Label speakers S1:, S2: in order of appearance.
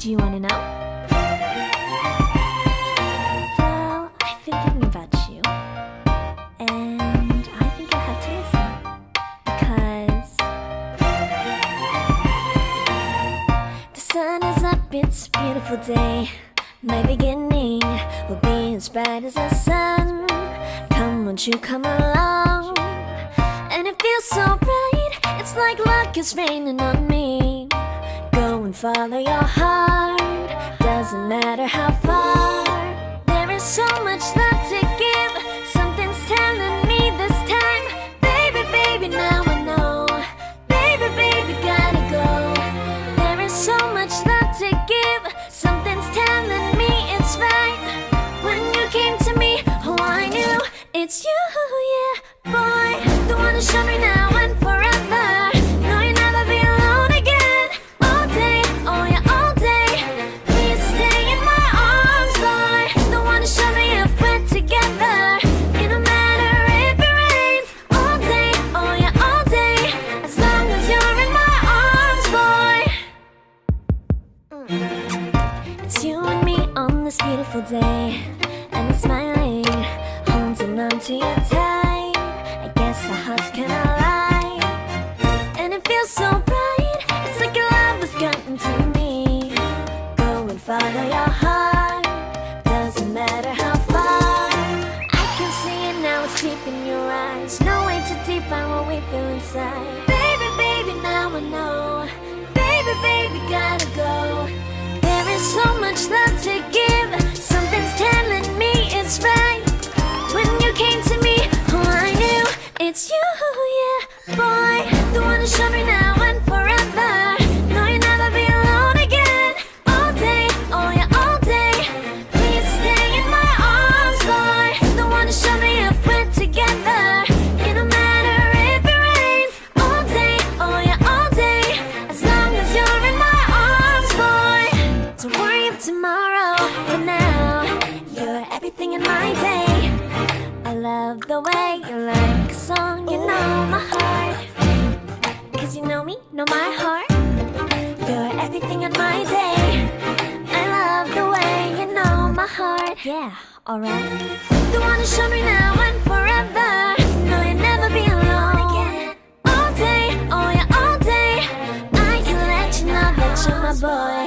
S1: Do you want to know? Well, I've been thinking about you, and I think you'll have to listen, because the sun is up, it's a beautiful day. My beginning will be as bright as the sun. Come, won't you come along? And it feels so bright, it's like luck is raining on me. Go and follow your heart, doesn't matter how far. There is so much love to give, something's telling me this time. Baby, baby, now I know. Baby, baby, gotta go. There is so much love to give, something's telling me it's right. When you came to me, oh, I knew it's you, yeah, boy. The one who showed me now and forever. No, you'll never be alone again. All day, oh yeah, all day. Please stay in my arms, boy. The one who showed me if we're together. It don't matter if it rains. All day, oh yeah, all day. As long as you're in my arms, boy. It's you and me on this beautiful day, and we're smiling, holding on to you tight. I guess our hearts can align, and it feels so bright. It's like your love has gotten to me. Go and follow your heart, doesn't matter how far. I can see it now, it's deep in your eyes. No way to define what we feel inside. Baby, baby, now I know. Baby, baby, gotta go. There is so much love to give, something's telling me it's right. When you came to me, oh, I knew it's you, yeah, boy. The one who showed me now and forever. No, you'll never be alone again. All day, oh yeah, all day. Please stay in my arms, boy. The one who showed me if we're together. It don't matter if it rains. All day, oh yeah, all day. As long as you're in my arms, boy. Don't worry of tomorrow, for now you're everything in my day. I love the way you like a song, you know my heart. Cause you know me, know my heart. You're everything in my day. I love the way you know my heart. Yeah, alright. The one who showed me now and forever. No, you'll never be alone again. All day, oh yeah, all day. I can let you know that you're my boy.